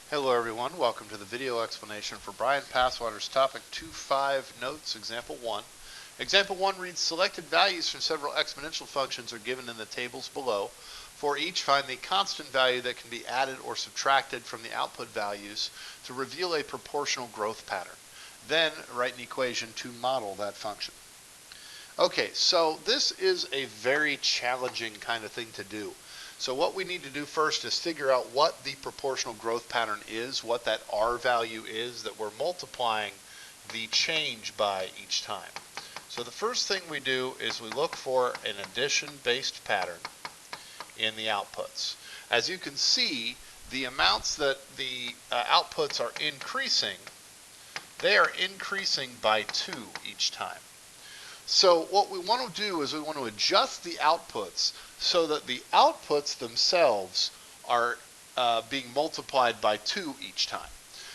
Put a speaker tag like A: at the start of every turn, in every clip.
A: Hello everyone, welcome to the video explanation for Brian Passwater's Topic 2.5 Notes, Example 1. Example 1 reads, selected values from several exponential functions are given in the tables below. For each, find the constant value that can be added or subtracted from the output values to reveal a proportional growth pattern. Then write an equation to model that function. Okay, so this is a very challenging kind of thing to do. So what we need to do first is figure out what the proportional growth pattern is, what that R value is that we're multiplying the change by each time. So the first thing we do is we look for an addition-based pattern in the outputs. As you can see, the amounts that the outputs are increasing, they are increasing by 2 each time. So what we want to do is we want to adjust the outputs so that the outputs themselves are being multiplied by 2 each time.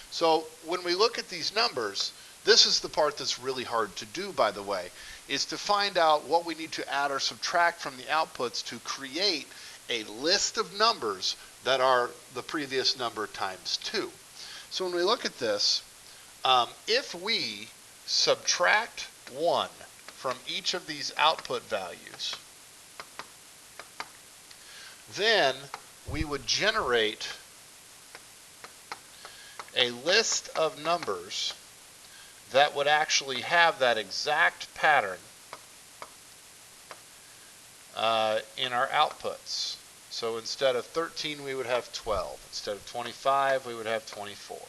A: So when we look at these numbers, this is the part that's really hard to do, by the way, is to find out what we need to add or subtract from the outputs to create a list of numbers that are the previous number times 2. So when we look at this, if we subtract 1 from each of these output values, then we would generate a list of numbers that would actually have that exact pattern in our outputs. So instead of 13, we would have 12. Instead of 25, we would have 24.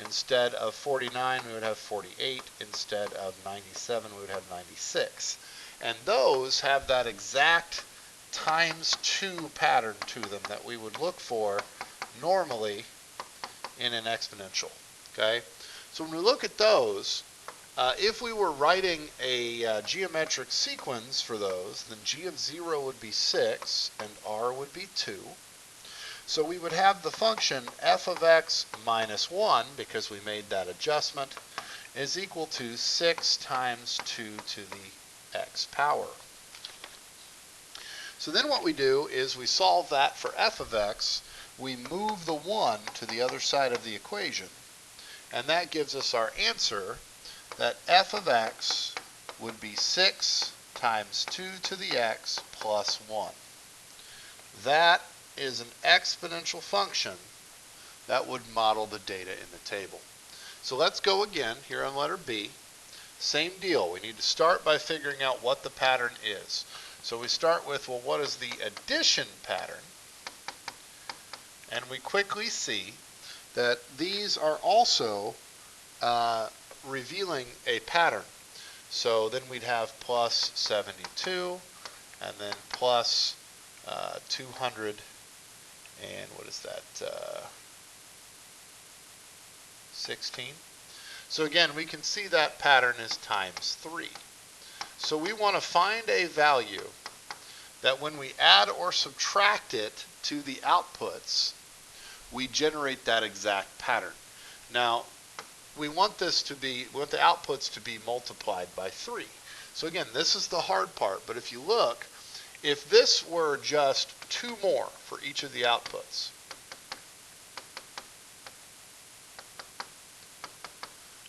A: Instead of 49, we would have 48. Instead of 97, we would have 96. And those have that exact times 2 pattern to them that we would look for normally in an exponential. Okay? So when we look at those, if we were writing a geometric sequence for those, then g of 0 would be 6 and r would be 2. So we would have the function f of x minus 1, because we made that adjustment, is equal to 6 times 2 to the x power. So then what we do is we solve that for f of x. We move the 1 to the other side of the equation, and that gives us our answer that f of x would be 6 times 2 to the x plus 1. That is an exponential function that would model the data in the table. So let's go again here on letter B. Same deal. We need to start by figuring out what the pattern is. So we start with, well, what is the addition pattern? And we quickly see that these are also revealing a pattern. So then we'd have plus 72 and then plus 200 and what is that, 16. So again, we can see that pattern is times 3. So we want to find a value that when we add or subtract it to the outputs, we generate that exact pattern. Now, we want the outputs to be multiplied by 3. So again, this is the hard part, but if you look, if this were just 2 more for each of the outputs,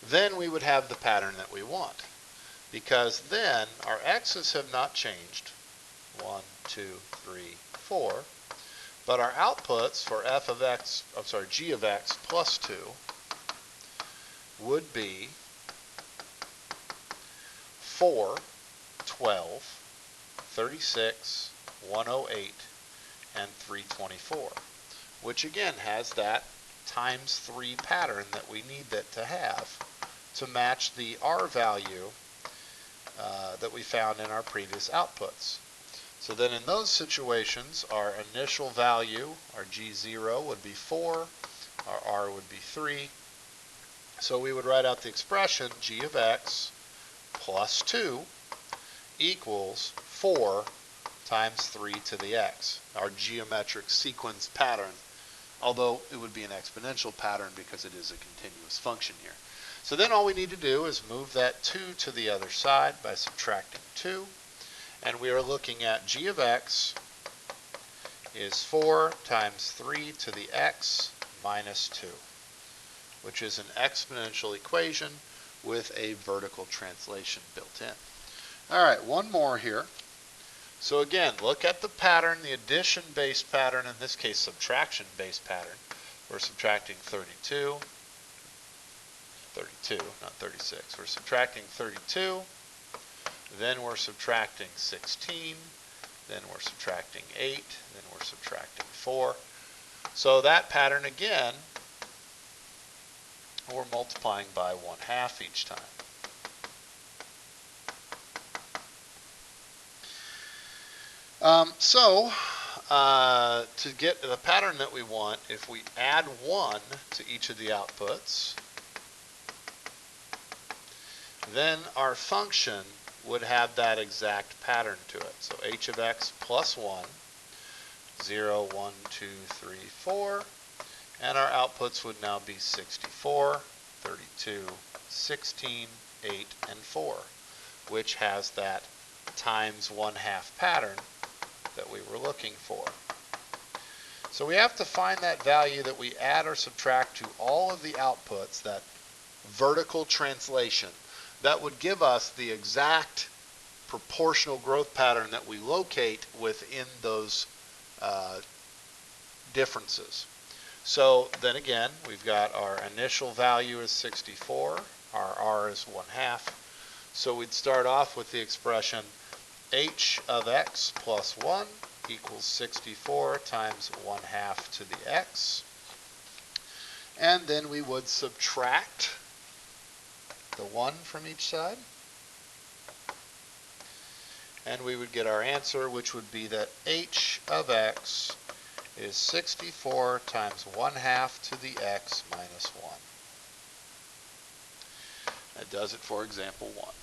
A: then we would have the pattern that we want, because then our x's have not changed, 1, 2, 3, 4, but our outputs for g of x plus 2 would be 4, 12, 36, 108, and 324, which again has that times 3 pattern that we need that to have to match the R value that we found in our previous outputs. So then in those situations, our initial value, our G0, would be 4, our R would be 3. So we would write out the expression g of x plus 2 equals 4 times 3 to the x, our geometric sequence pattern, although it would be an exponential pattern because it is a continuous function here. So then all we need to do is move that 2 to the other side by subtracting 2, and we are looking at g of x is 4 times 3 to the x minus 2, which is an exponential equation with a vertical translation built in. All right, one more here. So again, look at the pattern, the addition-based pattern, in this case subtraction-based pattern. We're subtracting 32, not 36. We're subtracting 32, then we're subtracting 16, then we're subtracting 8, then we're subtracting 4. So that pattern again, we're multiplying by 1/2 each time. To get the pattern that we want, if we add 1 to each of the outputs, then our function would have that exact pattern to it. So h of x plus 1, 0, 1, 2, 3, 4, and our outputs would now be 64, 32, 16, 8, and 4, which has that times 1/2 pattern that we were looking for. So we have to find that value that we add or subtract to all of the outputs, that vertical translation, that would give us the exact proportional growth pattern that we locate within those differences. So then again, we've got our initial value is 64, our r is 1/2. So we'd start off with the expression h of x plus 1 equals 64 times 1/2 to the x. And then we would subtract the 1 from each side. And we would get our answer, which would be that h of x is 64 times 1/2 to the x minus 1. That does it for example 1.